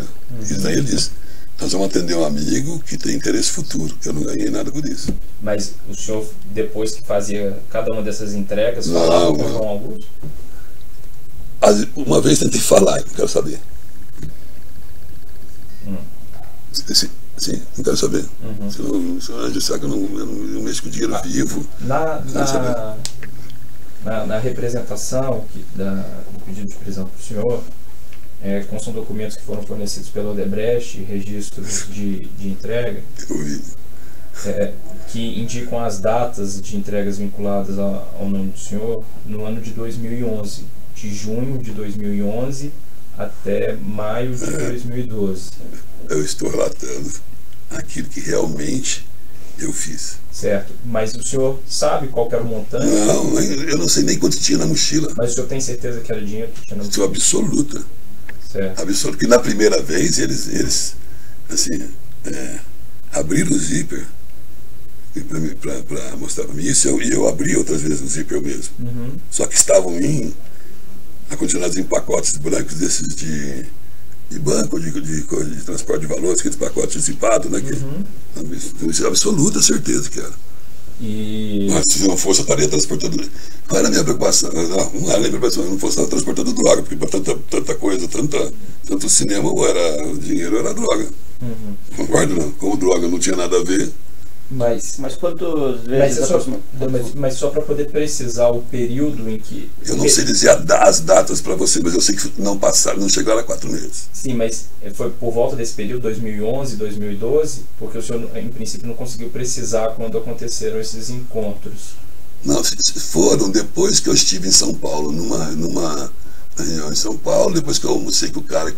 contrário. Isso daí ele disse: nós vamos atender um amigo que tem interesse futuro. Eu não ganhei nada por isso. Mas o senhor, depois que fazia cada uma dessas entregas, falava com o João Augusto? Uma vez tentei falar, não quero saber. Sim, não quero saber. Se eu disser que eu não mexo com dinheiro vivo, na representação do pedido de prisão para o senhor, constam documentos que foram fornecidos pela Odebrecht, registros de entrega, que indicam as datas de entregas vinculadas ao nome do senhor no ano de 2011, de junho de 2011 até maio de 2012. Eu estou relatando aquilo que realmente eu fiz. Certo, mas o senhor sabe qual era o montante? Não, eu não sei nem quanto tinha na mochila. Mas o senhor tem certeza que era dinheiro que tinha na mochila? Estou absoluta. Certo. Absoluta, porque na primeira vez eles assim, abriram o zíper para mostrar para mim isso, e eu abri outras vezes o zíper mesmo. Só que estavam acondicionados em pacotes brancos desses de banco, de transporte de valores, aqueles pacotes zipados, né? Isso é absoluta certeza que era. Mas se não fosse, eu estaria transportando. Qual era a minha preocupação? Não era a minha preocupação, eu não fosse transportando droga, porque para tanta coisa, tanto cinema, ou era dinheiro ou era droga. Concordo, não? Como droga não tinha nada a ver. Mas quantas vezes mas só para poder precisar o período em que... Eu não sei dizer as datas para você, mas eu sei que não chegaram a 4 meses. Sim, mas foi por volta desse período, 2011, 2012, porque o senhor, em princípio, não conseguiu precisar quando aconteceram esses encontros. Não, foram depois que eu estive em São Paulo, numa reunião em São Paulo, depois que eu almocei com o cara,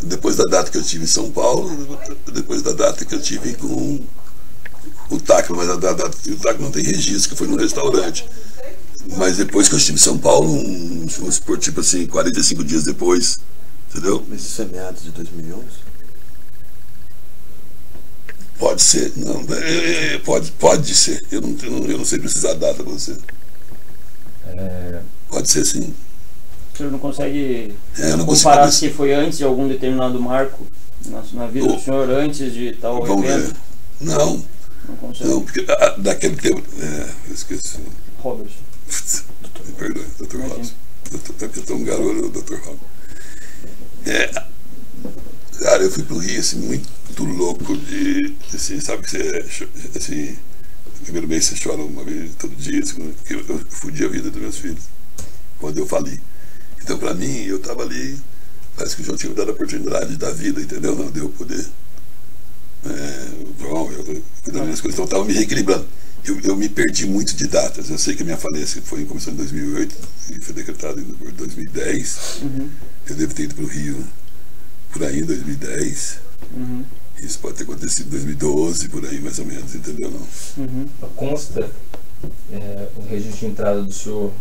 depois da data que eu estive em São Paulo, depois da data que eu estive com o TAC, mas o TAC não tem registro, que foi num restaurante. Mas depois que eu estive em São Paulo, vamos supor, tipo assim, 45 dias depois, entendeu? Mas isso é meados de 2011? Pode ser, não, pode ser. Eu não sei precisar a data pra você. Pode ser, sim. O senhor não consegue comparar se foi antes de algum determinado marco na vida do senhor, antes de tal evento? Não. Não consegue. Não, porque daquele tempo. Eu esqueci. Robert. Me perdoe, Dr. Robson. Eu tô um garoto, Dr. Robson. Cara, eu fui pro Rio, assim, muito louco de. Assim, sabe que você. Assim, no primeiro mês você chora uma vez todo dia, assim, porque eu fudi a vida dos meus filhos quando eu fali. Então, pra mim, eu tava ali, parece que o João tinha me dado a oportunidade da vida, entendeu? Não deu poder. João, eu cuidando das minhas coisas, então eu estava me reequilibrando. Eu me perdi muito de datas. Eu sei que a minha falência começou em 2008 e foi decretada em 2010. Eu devo ter ido para o Rio por aí em 2010. Isso pode ter acontecido em 2012, por aí mais ou menos, entendeu? Não? Consta o registro de entrada do senhor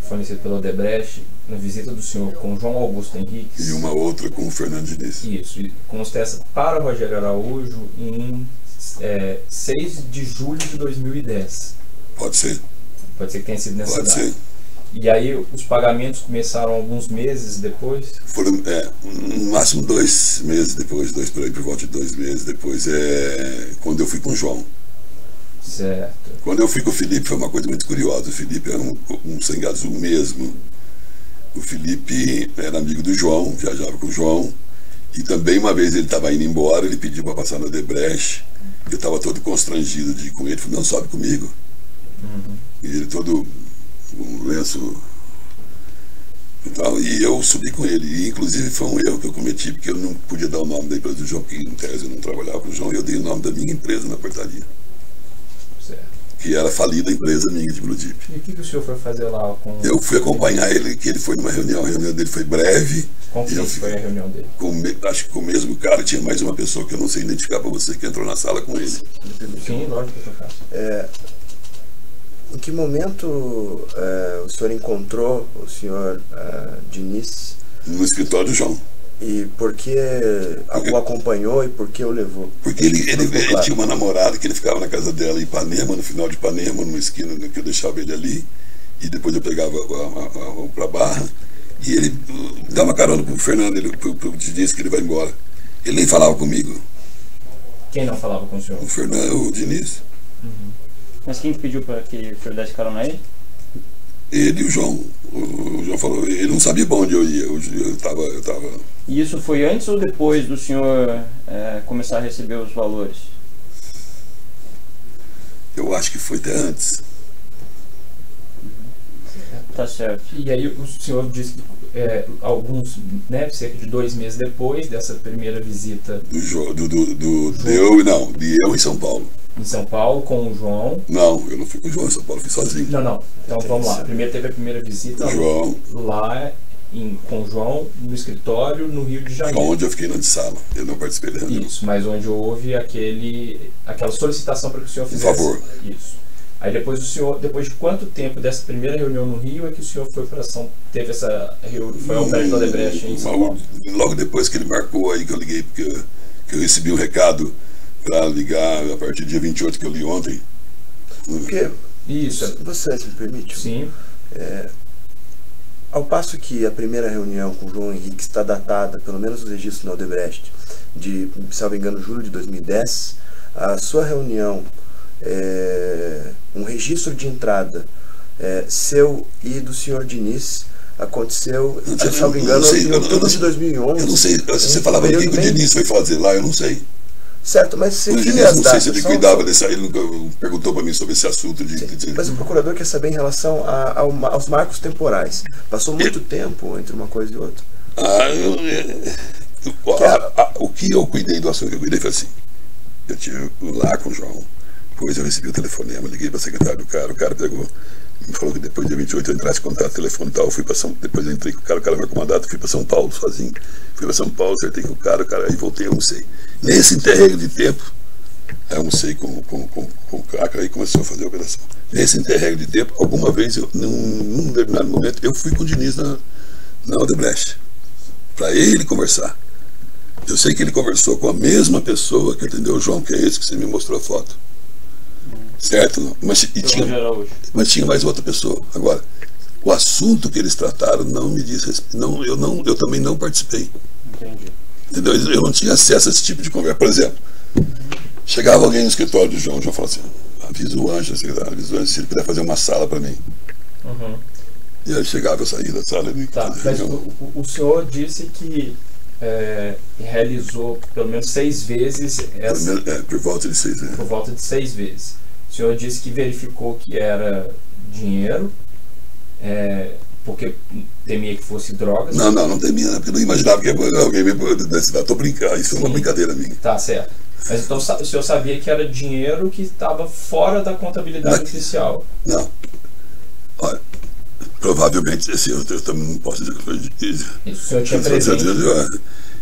fornecido pela Odebrecht na visita do senhor com João Augusto Henriques. E uma outra com o Fernando Diniz. Isso, e consta essa para Rogério Araújo em 6 de julho de 2010. Pode ser. Pode ser que tenha sido nessa data. Pode ser. E aí os pagamentos começaram alguns meses depois? Foram, no máximo 2 meses depois, por volta de 2 meses depois, quando eu fui com o João. Certo. Quando eu fui com o Felipe foi uma coisa muito curiosa. O Felipe era um sangue azul mesmo. O Felipe era amigo do João, viajava com o João. E também uma vez ele estava indo embora, ele pediu para passar no Odebrecht. Eu estava todo constrangido de ir com ele. Ele falou: não, sobe comigo. E ele todo um lenço e tal. E eu subi com ele. E inclusive foi um erro que eu cometi, porque eu não podia dar o nome da empresa do João, que em tese eu não trabalhava com o João. E eu dei o nome da minha empresa na portaria. Certo. Que era falida a empresa minha de Blue Jeep. E o que o senhor foi fazer lá com... Eu fui acompanhar ele, que ele foi numa reunião. A reunião dele foi breve. Com quem foi a reunião dele? Acho que com o mesmo cara. Tinha mais uma pessoa que eu não sei identificar para você, que entrou na sala com ele. Sim, lógico que eu faço. Em que momento o senhor encontrou o senhor Diniz? No escritório do João. E por que o acompanhou e por que o levou? Porque ele tinha uma namorada que ele ficava na casa dela em Ipanema, no final de Ipanema, numa esquina que eu deixava ele ali, e depois eu pegava para Barra, E ele dá uma carona pro Fernando, ele disse que ele vai embora. Ele nem falava comigo. Quem não falava com o senhor? O Fernando, o Diniz. Mas quem pediu para que o senhor desse carona aí? Ele e o João. O João falou, ele não sabia pra onde eu ia. Eu tava. E isso foi antes ou depois do senhor começar a receber os valores? Eu acho que foi até antes. Tá certo. E aí o senhor disse que né, cerca de 2 meses depois dessa primeira visita De eu em São Paulo. em São Paulo com o João. Não, eu não fui com o João em São Paulo, fui sozinho. Não. Então vamos lá. Primeiro teve a primeira visita O João, lá com o João no escritório no Rio de Janeiro. onde eu fiquei na de sala. Eu não participei da reunião. Isso, mas onde houve aquela solicitação para que o senhor fizesse. favor. Isso. Aí depois depois de quanto tempo dessa primeira reunião no Rio é que o senhor foi para teve essa reunião, foi ao prédio da Odebrecht em São Paulo? Logo depois que ele marcou aí que eu liguei, porque eu recebi um recado para ligar a partir do dia 28 que eu li ontem. Porque, Isso. você se me permite? Sim. Ao passo que a primeira reunião com o João Henrique está datada, pelo menos os registros na Odebrecht, de, salvo engano, julho de 2010, a sua reunião, um registro de entrada seu e do senhor Diniz aconteceu, salvo engano, em outubro de 2011. Eu não sei, você falava do que o Diniz foi fazer lá, eu não sei. Certo, mas você O Diniz, não sei se ele cuidava desse aí, ele nunca perguntou para mim sobre esse assunto Mas o procurador quer saber em relação aos marcos temporais. Passou muito tempo entre uma coisa e outra. O que eu cuidei do assunto que eu cuidei foi assim. Eu tive lá com o João, depois eu recebi o telefonema, liguei para a secretária do cara, o cara pegou, me falou que depois do dia 28 eu entrasse em contato, telefone e tal, depois eu entrei com o cara marcou uma data, fui para São Paulo sozinho, fui para São Paulo, acertei com o cara, aí voltei, almocei. Nesse interregno de tempo, aí almocei com o cara, aí começou a fazer a operação. Nesse interregno de tempo, alguma vez, num determinado momento, eu fui com o Diniz na Odebrecht, para ele conversar. Eu sei que ele conversou com a mesma pessoa que atendeu o João, que é esse que você me mostrou a foto. Certo? Mas tinha mais outra pessoa. Agora, o assunto que eles trataram não me diz respeito. Eu também não participei. Entendi. Entendeu? Eu não tinha acesso a esse tipo de conversa. Por exemplo, chegava alguém no escritório do João falava assim, avisa o Anjo, se ele puder fazer uma sala para mim. Uhum. E aí chegava, eu saía da sala e mas o senhor disse que realizou pelo menos 6 vezes por volta de 6 vezes. Por volta de 6 vezes. O senhor disse que verificou que era dinheiro, porque temia que fosse drogas. Não temia, porque eu não imaginava que alguém me estou brincando. Isso foi uma brincadeira minha. Tá certo. Mas então o senhor sabia que era dinheiro que estava fora da contabilidade oficial? Não. Olha, provavelmente, assim, eu também não posso dizer que foi difícil. Isso o senhor tinha presente.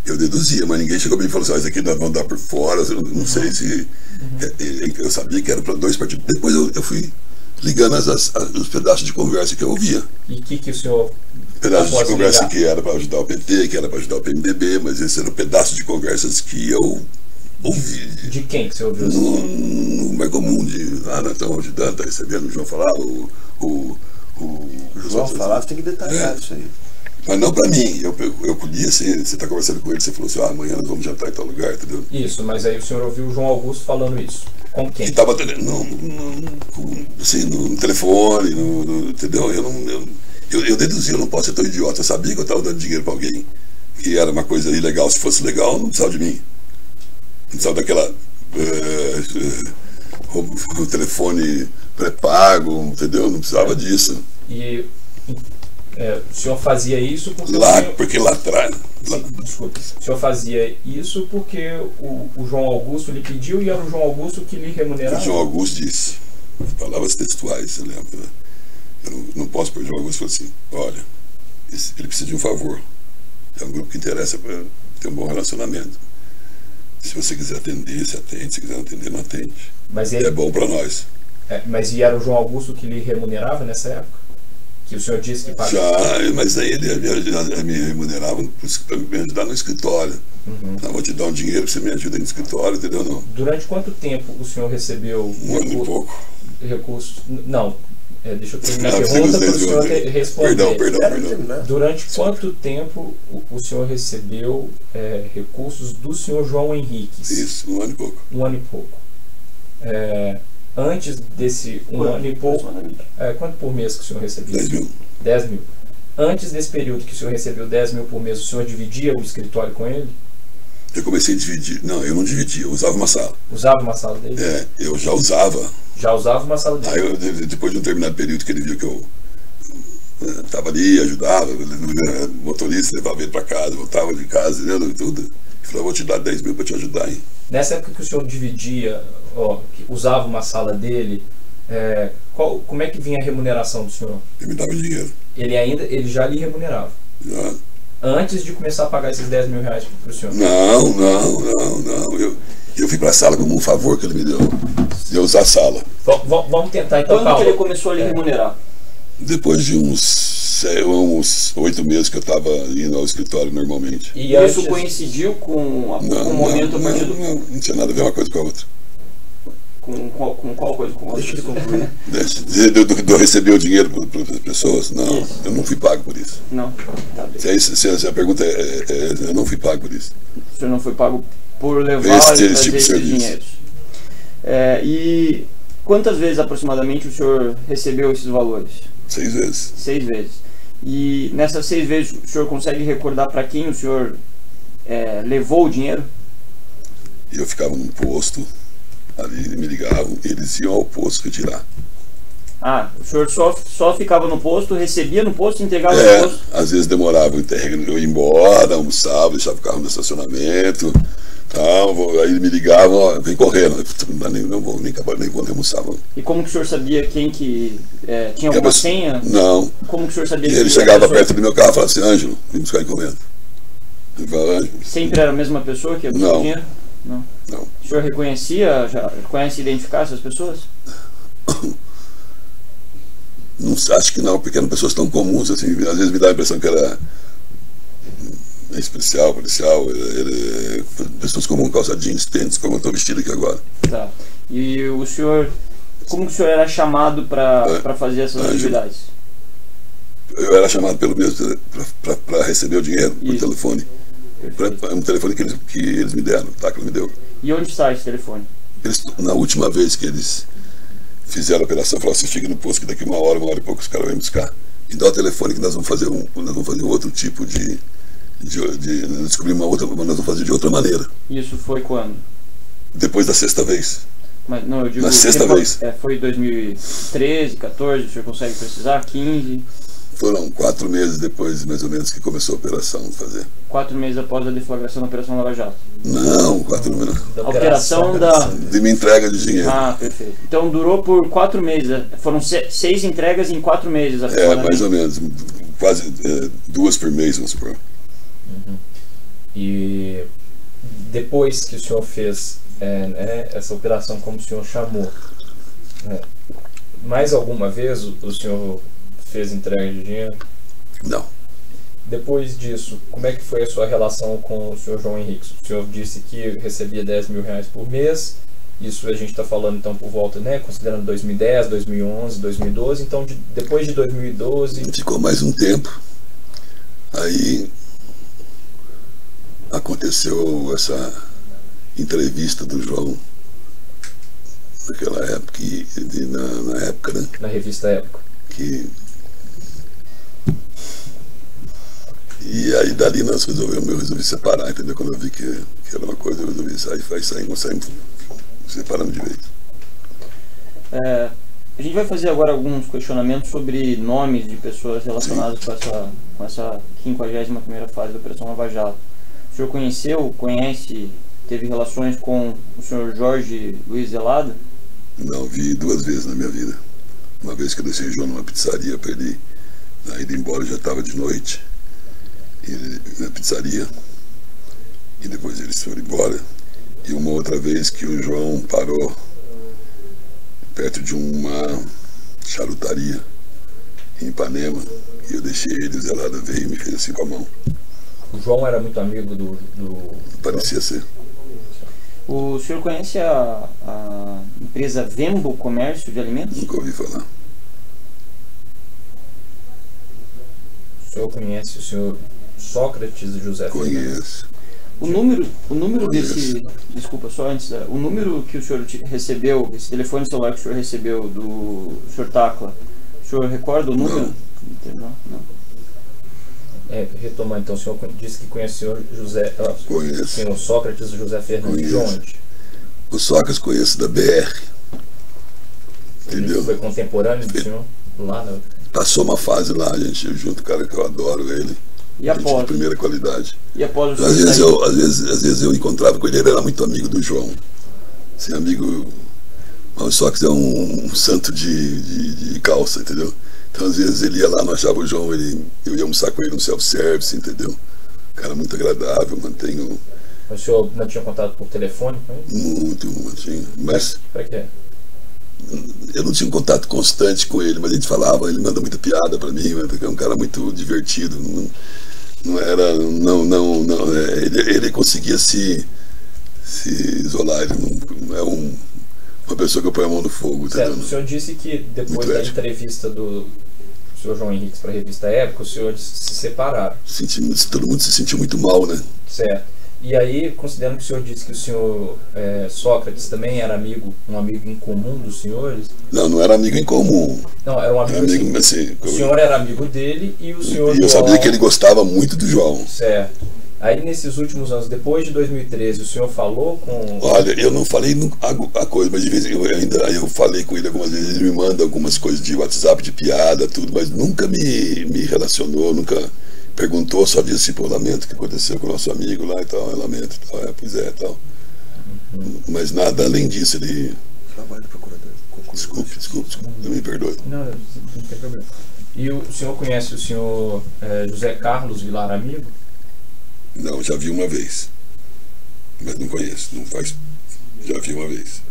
Eu deduzia, mas ninguém chegou bem e falou assim, isso aqui nós vamos dar por fora, eu não sei se... Eu sabia que era para 2 partidos. Depois eu fui ligando os pedaços de conversa que eu ouvia. E o que o senhor... Pedaços de conversa que era para ajudar o PT, que era para ajudar o PMDB, mas esse era um pedaço de conversas que eu ouvi. De quem que você ouviu? No mais comum, nós estamos ajudando, está recebendo, o João falava, o João falava, tem que detalhar isso aí. Mas não pra mim, eu podia, assim, você tá conversando com ele, você falou assim, amanhã nós vamos jantar em tal lugar, entendeu? Isso, mas aí o senhor ouviu o João Augusto falando isso. Com quem? Ele tava assim, no telefone, entendeu? Eu deduzi, eu não posso ser tão idiota, eu sabia que eu tava dando dinheiro pra alguém, que era uma coisa ilegal, se fosse legal, não precisava de mim. Não precisava daquela o telefone pré-pago, entendeu? Não precisava disso. E o senhor fazia isso porque lá atrás. Desculpe. O senhor fazia isso porque o João Augusto lhe pediu e era o João Augusto que lhe remunerava? O João Augusto disse, palavras textuais, você lembra? Eu não posso, porque o João Augusto falou assim, olha, ele precisa de um favor. É um grupo que interessa para ter um bom relacionamento. Se você quiser atender, se atende. Se quiser não atender, não atende. É bom para nós. Mas e era o João Augusto que lhe remunerava nessa época? Que o senhor disse que pagava? Já, mas aí ele me remunerava para me ajudar no escritório. Não, vou te dar um dinheiro para você me ajudar no escritório, entendeu? Não. Durante quanto tempo o senhor recebeu... Um ano e pouco. Recursos? Não. deixa eu terminar a pergunta para o senhor responder. Perdão. Durante quanto tempo o senhor recebeu recursos do senhor João Henrique? Isso, 1 ano e pouco. 1 ano e pouco. Antes desse 1 ano e pouco, quanto por mês que o senhor recebia? 10 mil. 10 mil. Antes desse período que o senhor recebeu 10 mil por mês, o senhor dividia o escritório com ele? Eu comecei a dividir. Não, eu não dividia, eu usava uma sala. Usava uma sala dele? Eu já usava. Já usava uma sala dele? Aí, depois de um determinado período que ele viu que eu estava ali, ajudava, motorista, levava ele para casa, voltava de casa, entendeu? E tudo. Ele falou, vou te dar 10 mil para te ajudar, hein? Nessa época que o senhor dividia, que usava uma sala dele, como é que vinha a remuneração do senhor? Ele me dava dinheiro. Ele já lhe remunerava? Já. Antes de começar a pagar esses 10 mil reais para o senhor? Não. Eu fui para a sala como um favor que ele me deu. De eu usar a sala. Vamos tentar então, Quando que ele começou a lhe remunerar? Depois de uns 8 meses que eu estava indo ao escritório normalmente. E isso coincidiu com o momento a partir do... Não tinha nada a ver uma coisa com a outra. Com qual coisa? Com Deixa ele concluir. Eu receber o dinheiro para as pessoas? Não, isso. Eu não fui pago por isso. Não, tá bem. Se a pergunta eu não fui pago por isso. O senhor não foi pago por levar esse tipo de serviço. Dinheiros. E quantas vezes aproximadamente o senhor recebeu esses valores? 6 vezes. 6 vezes. E nessas 6 vezes o senhor consegue recordar para quem o senhor levou o dinheiro? Eu ficava num posto, ali me ligavam, eles iam ao posto retirar. O senhor só ficava no posto, recebia no posto e entregava no posto? Às vezes demorava, eu ia embora, almoçava, deixava o carro no estacionamento, aí me ligavam, vem correndo, não vou nem almoçar. E como que o senhor sabia quem que tinha alguma senha? Não. Como que o senhor sabia? Ele chegava perto do meu carro e falava assim, Ângelo, vem buscar encomenda. Sempre era a mesma pessoa que ia buscar o dinheiro? Não. O senhor conhece e identificar essas pessoas? Não, acho que não, porque eram pessoas tão comuns assim, às vezes me dá a impressão que era policial, pessoas comuns, calça jeans, tênis, como eu estou vestido aqui agora. Tá. E o senhor, como que o senhor era chamado para fazer essas atividades? Eu era chamado pelo mesmo para receber o dinheiro por telefone. Um telefone que eles me deram, que me deu. E onde está esse telefone? Na última vez que eles fizeram a operação, falaram, você fica no posto que daqui 1 hora e pouco os caras vêm buscar. E dá o telefone que nós vamos fazer um outro tipo de descobrir uma outra, mas nós vamos fazer de outra maneira. Isso foi quando? Depois da 6ª vez. Mas não, eu digo, na 6ª vez. Foi 2013, 14, o senhor consegue precisar? 15? Foram 4 meses depois, mais ou menos, que começou a operação fazer. 4 meses após a deflagração da Operação Lava Jato? Não, 4 meses. A operação de minha entrega de dinheiro. Perfeito. Então durou por 4 meses. Foram 6 entregas em 4 meses. Mais ou menos. Quase 2 por mês, vamos supor. Uhum. E depois que o senhor fez essa operação, como o senhor chamou, mais alguma vez o senhor fez entrega de dinheiro? Não. Depois disso, como é que foi a sua relação com o senhor João Henrique? O senhor disse que recebia 10 mil reais por mês. Isso a gente está falando então por volta, considerando 2010, 2011, 2012. Então depois de 2012... Ficou mais um tempo. Aí aconteceu essa entrevista do João naquela época, na época, né? Na revista Época. E aí dali eu resolvi separar, entendeu? Quando eu vi que era uma coisa, eu resolvi saímos separando de vez. A gente vai fazer agora alguns questionamentos sobre nomes de pessoas relacionadas com essa 51ª fase da Operação Lava Jato. O senhor conhece, teve relações com o senhor Jorge Luiz Zelada? Não, vi 2 vezes na minha vida. Uma vez que eu deixei o João numa pizzaria para ele ir embora, já estava de noite, na pizzaria, e depois eles foram embora. E uma outra vez que o João parou perto de uma charutaria em Ipanema, e eu deixei ele, o Zelada veio e me fez assim com a mão. O João era muito amigo do... Parecia ser. O senhor conhece a empresa Vembo Comércio de Alimentos? Nunca ouvi falar. O senhor conhece o senhor Sócrates José Fernandes? Conheço. O número desse... Desculpa, só antes. O número que o senhor recebeu, esse telefone celular que o senhor recebeu do senhor Tacla, o senhor recorda o número? Não. Retomando, então, o senhor disse que conhece o senhor José... Conheço. O senhor Sócrates José Fernandes de onde? O Sócrates conheço da BR. Entendeu? Ele foi contemporâneo do senhor? Lá no... Passou uma fase lá, a gente junto, cara, que eu adoro ele. E Gente após? de primeira qualidade. E após o Às senhor vezes eu encontrava com ele, ele era muito amigo do João. Assim, amigo. Mas o Sócrates é um santo de calça, entendeu? Então às vezes ele ia lá, não achava o João, eu ia almoçar com ele no self-service, entendeu? Cara muito agradável, mantenho. O senhor mantinha contato por telefone com ele? Muito, mantinha. Mas Pra quê? eu não tinha um contato constante com ele, mas a gente falava, ele manda muita piada pra mim, é um cara muito divertido. Ele conseguia se isolar, ele não é uma pessoa que eu ponho a mão no fogo, Certo. entendeu? O senhor disse que depois Muito da ético. entrevista do senhor João Henrique para a revista Época, o senhor se separaram. Todo mundo se sentiu muito mal, né? Certo. E aí, considerando que o senhor disse que o senhor Sócrates também era um amigo em comum dos senhores? Não era amigo em comum. Não, era um amigo, Era amigo assim, assim, o senhor era amigo dele e o senhor e eu João... sabia que ele gostava muito do João. Certo. Aí, nesses últimos anos, depois de 2013, o senhor falou com... Olha, eu não falei a coisa, mas de vez em quando eu falei com ele algumas vezes, ele me manda algumas coisas de WhatsApp, de piada, tudo, mas nunca me relacionou, nunca perguntou, só disse assim, pô, lamento o que aconteceu com o nosso amigo lá e tal, lamento e tal, pois é, tal. Mas nada além disso, ele... Trabalho do procurador. Desculpe, me perdoe. Não tem problema. E o senhor conhece o senhor José Carlos Vilar Amigo? Não, já vi uma vez, mas não conheço, já vi uma vez.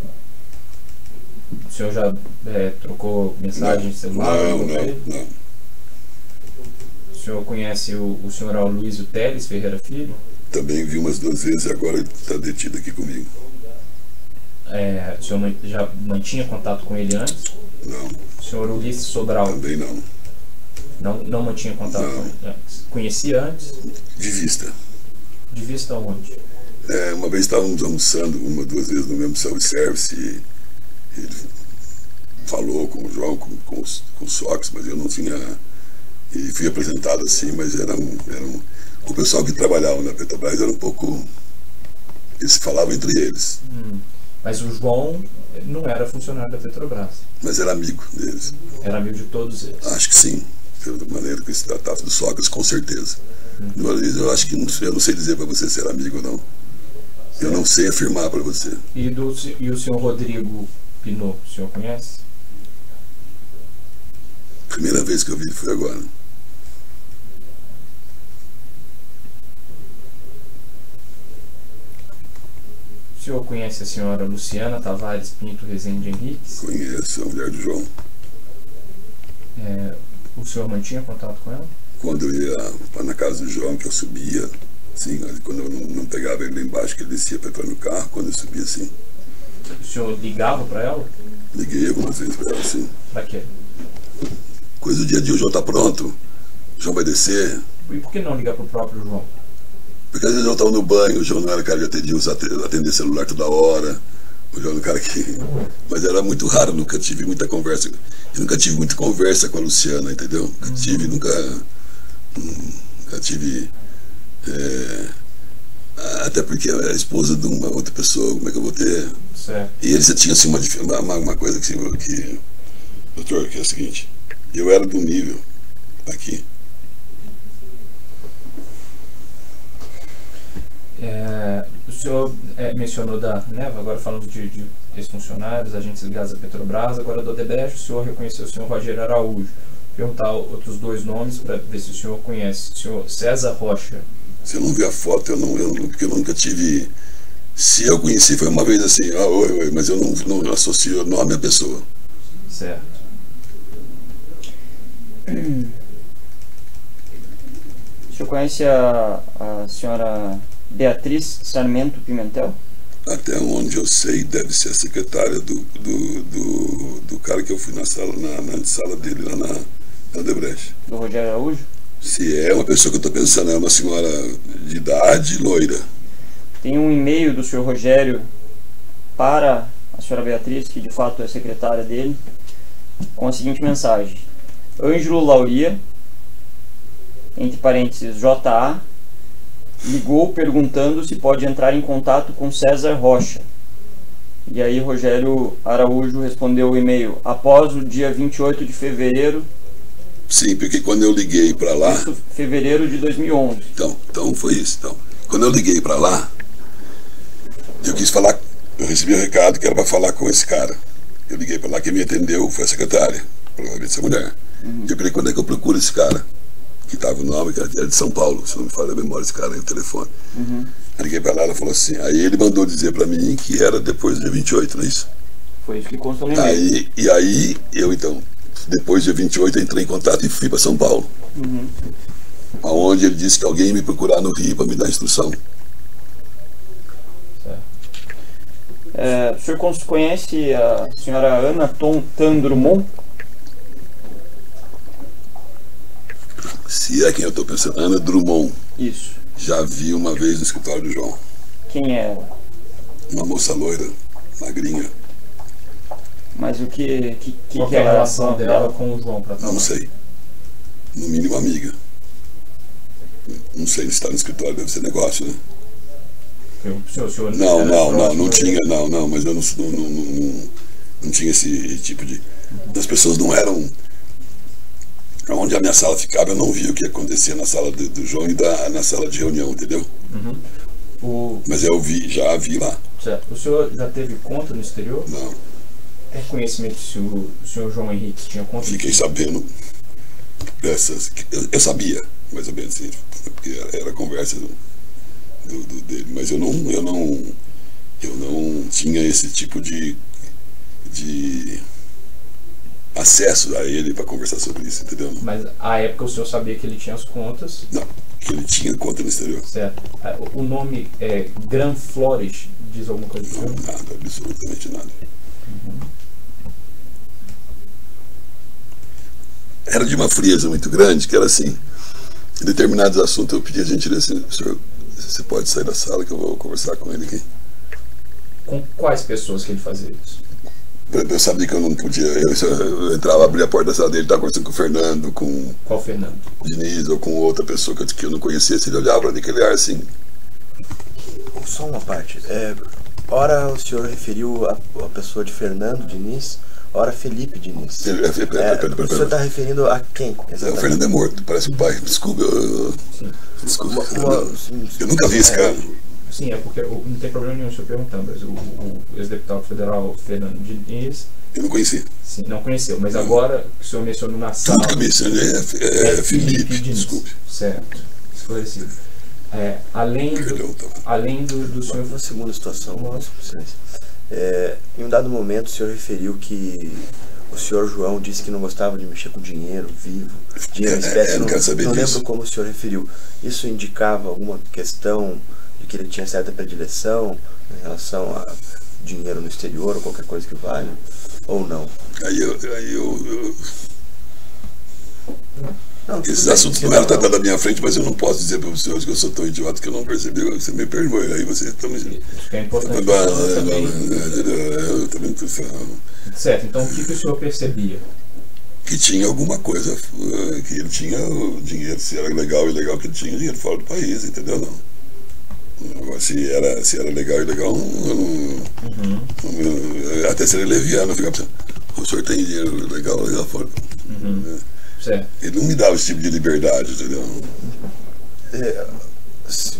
O senhor já trocou mensagem de celular? Não. O senhor conhece o senhor Aloysio Teles Ferreira Filho? Também vi umas 2 vezes e agora ele está detido aqui comigo. O senhor já mantinha contato com ele antes? Não, O senhor Ulisses Sobral também não. não mantinha contato Não. com ele antes? Conhecia antes? De vista. De vista onde? Uma vez estávamos almoçando 1 ou 2 vezes no mesmo self-service e ele falou com o João, com o Sócrates, mas eu não tinha... E fui apresentado assim, mas o pessoal que trabalhava na Petrobras era um pouco... Eles falavam entre eles, Mas o João não era funcionário da Petrobras. mas era amigo deles. Era amigo de todos eles. Acho que sim, pela maneira que se tratava do Sócrates, com certeza. Eu acho que eu não sei dizer para você se era amigo ou não. Eu não sei afirmar para você. E o senhor Rodrigo Pinot, o senhor conhece? Primeira vez que eu vi ele foi agora. O senhor conhece a senhora Luciana Tavares Pinto Rezende Henriques? Conheço a mulher do João. O senhor mantinha contato com ela? Quando eu ia na casa do João, que eu subia, assim, quando eu não pegava ele lá embaixo, que ele descia para entrar no carro, quando eu subia assim, O senhor ligava para ela? liguei algumas vezes para ela assim. Para quê? Coisa do dia a dia, o João tá pronto, o João vai descer. E por que não ligar para o próprio João? Porque às vezes eu estava no banho, o João não era o cara que atendia atender celular toda hora. O João era o cara que... Mas era muito raro, nunca tive muita conversa. Eu nunca tive muita conversa com a Luciana, entendeu? Nunca tive... até porque ela era esposa de uma outra pessoa, como é que eu vou ter... Certo. E eles tinham assim uma coisa que... Doutor, que é o seguinte, eu era do nível aqui. O senhor mencionou da Neva, agora falando de ex-funcionários, agentes ligados à Petrobras, agora do Odebrecht, o senhor reconheceu o senhor Rogério Araújo. Perguntar outros 2 nomes para ver se o senhor conhece. O senhor César Rocha. Se eu não ver a foto, porque eu nunca tive... Se eu conheci, foi uma vez assim, oi, mas eu não associo o nome à pessoa. Certo. O senhor conhece a senhora Beatriz Sarmento Pimentel? Até onde eu sei, deve ser a secretária do cara que eu fui na sala dele lá na Odebrecht. Do Rogério Araújo? Se é uma pessoa que eu estou pensando, é uma senhora de idade, loira. Tem um e-mail do senhor Rogério para a senhora Beatriz, que de fato é secretária dele, com a seguinte mensagem: Ângelo Lauria, entre parênteses JA, ligou perguntando se pode entrar em contato com César Rocha. E aí Rogério Araújo respondeu o e-mail após o dia 28 de fevereiro. Sim, porque quando eu liguei para lá... Isso, fevereiro de 2011. Então foi isso. Então, quando eu liguei para lá, eu quis falar, eu recebi um recado que era para falar com esse cara. Eu liguei para lá, quem me atendeu foi a secretária, provavelmente essa mulher. Eu falei, quando é que eu procuro esse cara? Que tava o nome, que era de São Paulo, se não me falha a memória, esse cara aí, o telefone. Eu liguei para lá, ela falou assim, aí ele mandou dizer para mim que era depois do dia 28, não é isso? Foi isso que constou no e-mail. E aí, eu então, depois do dia 28, eu entrei em contato e fui para São Paulo. Onde ele disse que alguém ia me procurar no Rio para me dar instrução. O senhor conhece a senhora Ana Tandrumon? Se é quem eu estou pensando, Ana Drummond. Isso. Já vi uma vez no escritório do João. Quem é ela? Uma moça loira, magrinha. Mas o que Qual que é é a relação dela com o João para Não sei. No mínimo amiga. Não sei se está no escritório, deve ser negócio, né? Não tinha, mas eu não tinha esse tipo de... As pessoas não eram... Onde a minha sala ficava, eu não via o que acontecia na sala do João e na sala de reunião, entendeu? Mas eu já vi lá. Certo. O senhor já teve conta no exterior? Não. Tem conhecimento se o senhor João Henrique tinha conta? Fiquei sabendo dessas... Eu sabia, mais ou menos assim, porque era conversa dele, mas eu não tinha esse tipo de acesso a ele para conversar sobre isso, entendeu? Mas à época o senhor sabia que ele tinha as contas? Não, que ele tinha conta no exterior. Certo. O nome é Gran Flores, diz alguma coisa do senhor? Não, nada, absolutamente nada. Era de uma frieza muito grande, que era assim, em determinados assuntos eu pedi a gentileza assim, senhor, você pode sair da sala que eu vou conversar com ele aqui. Com quais pessoas que ele fazia isso? Eu sabia que eu não podia, eu entrava, abria a porta da sala dele, estava conversando com o Fernando, com Qual Fernando? Diniz ou com outra pessoa que eu não conhecesse, ele olhava para aquele ar assim. Só uma parte. Ora o senhor referiu a pessoa de Fernando Diniz, ora Felipe Diniz. O senhor está referindo a quem? O Fernando é morto, parece o pai. Desculpa, desculpa. Eu nunca vi esse cara. Sim, é porque não tem problema nenhum o senhor perguntando, mas o ex-deputado federal Fernando Diniz... Eu não conheci. Sim, não conheceu, mas agora o senhor mencionou na sala... Tudo que eu mencionei é Felipe, desculpe. Certo, esclarecido. Além do senhor... Uma segunda situação, em um dado momento o senhor referiu que o senhor João disse que não gostava de mexer com dinheiro vivo, dinheiro em espécie, não lembro como o senhor referiu. Isso indicava alguma questão de que ele tinha certa predileção em relação a dinheiro no exterior ou qualquer coisa que valha, ou não? Esses assuntos não eram tratados na minha frente, mas eu não posso dizer para os senhores que eu sou tão idiota que eu não percebi. Você me perdoe, aí você está me... Isso que é importante. Certo, então o que o senhor percebia? Que tinha alguma coisa, que ele tinha dinheiro, se era legal ou ilegal, que ele tinha dinheiro fora do país, entendeu? Não. Se era legal e legal, até seria leviano, eu ficava pensando, o senhor tem dinheiro legal fora. Certo. Ele não me dava esse tipo de liberdade, entendeu?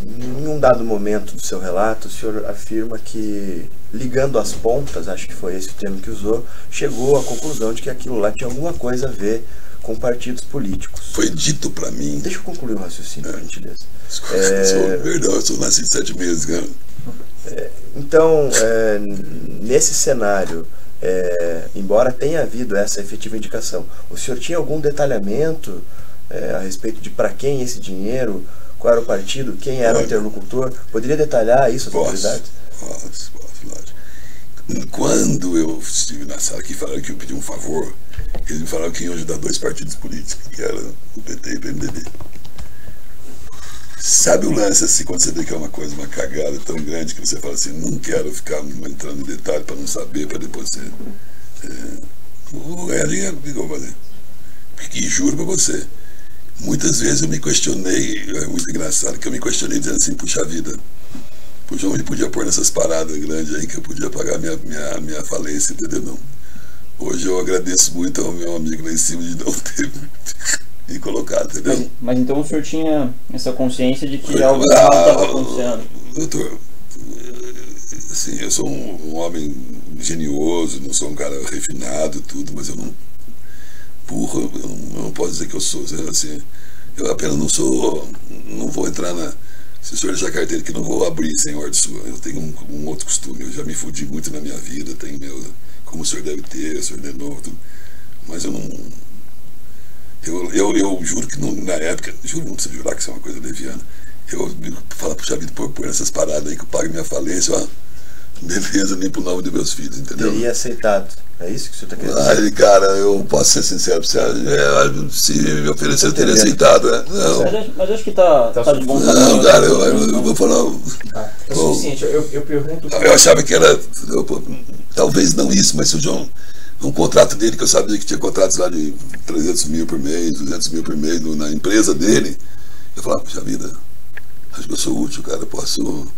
Em um dado momento do seu relato, o senhor afirma que, ligando as pontas, acho que foi esse o termo que usou, chegou à conclusão de que aquilo lá tinha alguma coisa a ver com partidos políticos. Foi dito pra mim. Deixa eu concluir o raciocínio, por gentileza. Perdão, eu sou nascido 7 meses, cara. Então, nesse cenário, embora tenha havido essa efetiva indicação, o senhor tinha algum detalhamento a respeito de para quem esse dinheiro, qual era o partido, quem era o interlocutor? Poderia detalhar isso às autoridades? Posso, lógico. Quando eu estive na sala que falaram que eu pedi um favor, eles me falaram que iam ajudar 2 partidos políticos, que eram o PT e o PMDB. Sabe o lance assim, quando você vê que é uma coisa, uma cagada tão grande que você fala assim, não quero ficar entrando em detalhe para não saber, para depois você vou ganhar dinheiro, o que eu vou fazer? Porque juro para você, muitas vezes eu me questionei, é muito engraçado que eu me questionei dizendo assim, puxa vida, puxa, onde podia pôr nessas paradas grandes aí que eu podia pagar minha falência, entendeu? Não. Hoje eu agradeço muito ao meu amigo lá em cima de não ter me colocado, entendeu? Mas então o senhor tinha essa consciência de que algo estava acontecendo? Doutor, assim, eu sou um homem genioso, não sou um cara refinado, tudo, mas eu não burro, eu não posso dizer que eu sou, assim, eu apenas não vou entrar na... Se o senhor deixar a carteira que não vou abrir sem ordem sua, eu tenho um outro costume, eu já me fudi muito na minha vida, tenho meu, como o senhor deve ter, o senhor é novo, tudo, mas eu não... Eu juro que na época, juro, não precisa jurar que isso é uma coisa leviana, eu falo, puxa vida, por essas paradas aí que eu pago minha falência, ó, beleza, limpo o nome dos meus filhos, entendeu? Teria aceitado, é isso que o senhor está querendo dizer? Ai, cara, eu posso ser sincero, se me oferecer eu teria aceitado, né? Não. Mas acho que tá de bom tamanho. Não, cara, eu vou falar... É suficiente, eu pergunto... Eu achava que era, talvez não isso, mas se o João... Um contrato dele, que eu sabia que tinha contratos lá de 300 mil por mês, 200 mil por mês na empresa dele. Eu falava, puxa vida, acho que eu sou útil, cara, eu posso,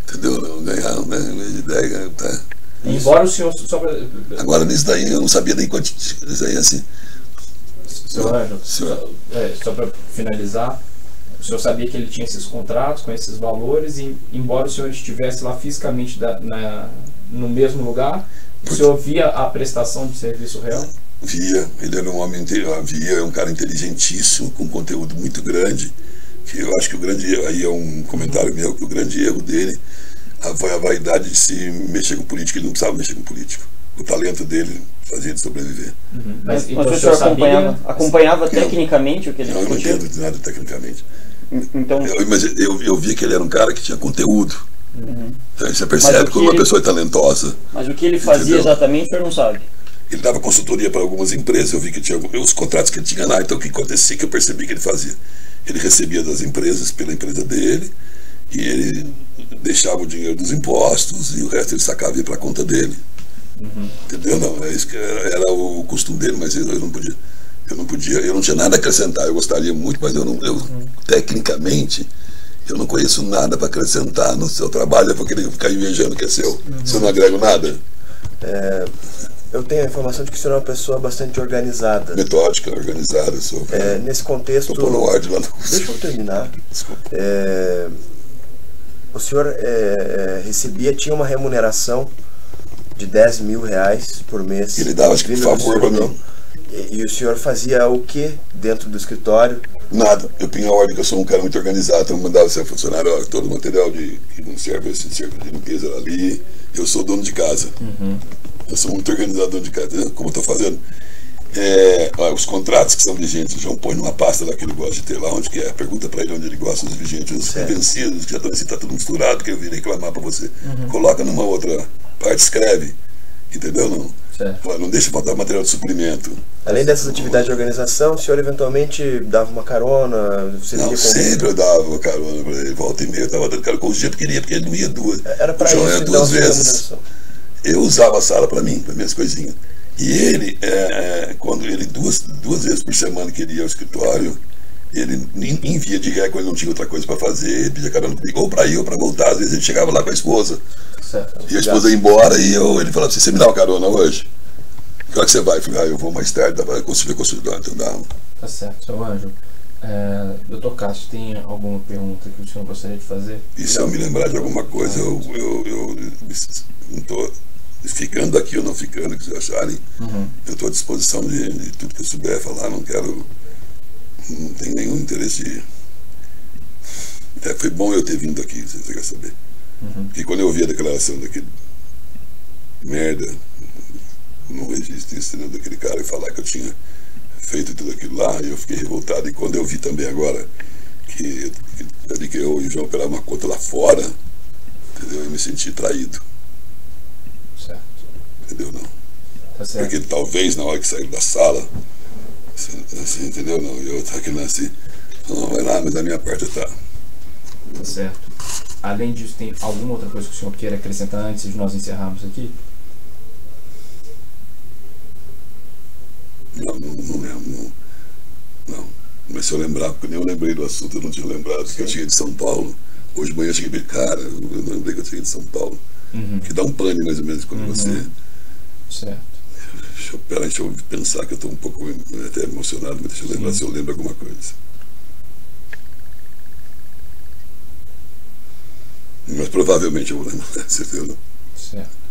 entendeu? Ganhar um mês de ideia, tá? Embora o senhor... Agora nisso daí eu não sabia nem quanto. Isso aí assim. Senhor Ângelo, só para finalizar, o senhor sabia que ele tinha esses contratos com esses valores e, embora o senhor estivesse lá fisicamente no mesmo lugar, o senhor via a prestação de serviço real? Via, ele era um homem, um cara inteligentíssimo, com conteúdo muito grande, que eu acho que o grande erro, aí é um comentário meu, que o grande erro dele foi a vaidade de se mexer com política, ele não precisava mexer com político. O talento dele fazia ele sobreviver. Mas o senhor acompanhava tecnicamente o que ele discutia? Não, eu não entendo de nada tecnicamente. Então... Mas eu via que ele era um cara que tinha conteúdo. Então você percebe quando uma pessoa é talentosa. Mas o que ele fazia, entendeu? Exatamente, o senhor não sabe. Ele dava consultoria para algumas empresas, eu vi que tinha os contratos que ele tinha lá, então o que acontecia, que eu percebi que ele fazia. Ele recebia das empresas, pela empresa dele, e ele deixava o dinheiro dos impostos, e o resto ele sacava e ia para a conta dele. Entendeu? Não, é isso que era o costume dele, mas eu não podia, eu não tinha nada a acrescentar, eu gostaria muito, mas tecnicamente, eu não conheço nada para acrescentar no seu trabalho, eu vou querer ficar invejando que é seu, se eu não agrego nada. Eu tenho a informação de que o senhor é uma pessoa bastante organizada. Metódica, organizada, sou. Nesse contexto... Tô no ar de lá no... Deixa eu terminar. Desculpa. O senhor tinha uma remuneração de 10 mil reais por mês. Ele dava, acho que, por favor para mim. E o senhor fazia o que dentro do escritório? Nada. Eu punha a ordem, que eu sou um cara muito organizado, então eu mandava ser funcionário, ó, todo o material que não serve, esse serve de limpeza ali. Eu sou dono de casa. Eu sou muito organizado, dono de casa. Como eu estou fazendo? Os contratos que são vigentes, o João põe numa pasta lá que ele gosta de ter lá, onde que é. Pergunta para ele onde ele gosta dos vigentes, os vencidos, que já estão assim, tá tudo misturado, que eu vim reclamar para você. Coloca numa outra parte, escreve. Entendeu? Não? Não deixa faltar material de suprimento. Além dessas atividades de organização, o senhor eventualmente dava uma carona? Não, sempre eu dava uma carona para ele. Volta e meia eu estava dando carona com o dia porque ele não ia duas. Era para isso, ia duas vezes. Eu usava a sala para mim, para minhas coisinhas. E ele, quando ele duas vezes por semana que ele ia ao escritório, ele, em via de regra, ele não tinha outra coisa para fazer, ele pedia carona comigo, ou para ir ou para voltar. Às vezes ele chegava lá com a esposa. E a esposa ia embora e ele falava assim, você me dá uma carona hoje? Que hora que você vai? Eu falei, eu vou mais tarde, dá para conseguir consultar, então dá. Tá certo, seu Ângelo. Dr. Castro, tem alguma pergunta que o senhor gostaria de fazer? E se eu me lembrar de alguma coisa, eu não estou ficando aqui ou não ficando, que vocês acharem. Eu estou à disposição de tudo que eu souber falar, não tenho nenhum interesse de... foi bom eu ter vindo aqui, se você quer saber. Porque quando eu ouvi a declaração daquele merda no registro, entendeu, daquele cara e falar que eu tinha feito tudo aquilo lá, eu fiquei revoltado. E quando eu vi também agora que eu e o João operavam uma conta lá fora, entendeu, eu me senti traído. Certo. Entendeu? Não. Tá certo. Porque talvez na hora que saíram da sala, assim, entendeu? Não, eu estava aqui assim, não, vai lá, mas da minha parte tá. Tá certo. Além disso, tem alguma outra coisa que o senhor queira acrescentar antes de nós encerrarmos aqui? Não lembro. Não. Mas se eu lembrar, porque nem eu lembrei do assunto, eu não tinha lembrado que eu cheguei de São Paulo. Hoje de manhã eu cheguei de cara, eu não lembrei que eu cheguei de São Paulo. Que dá um pane mais ou menos quando você... Certo. Deixa eu pensar que eu estou um pouco até emocionado, mas deixa eu lembrar se eu lembro alguma coisa. Mas provavelmente eu vou lembrar, certeza. Certo.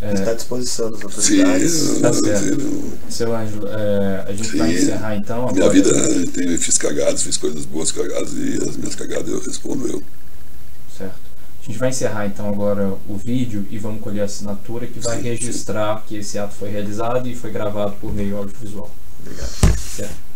Está à disposição das autoridades. Sim, Tá certo. Seu Ângelo, a gente vai encerrar então agora. Minha vida, fiz cagadas, fiz coisas boas cagadas, e as minhas cagadas eu respondo eu. Certo. A gente vai encerrar então agora o vídeo e vamos colher a assinatura que vai registrar que esse ato foi realizado e foi gravado por meio audiovisual. Obrigado. Certo.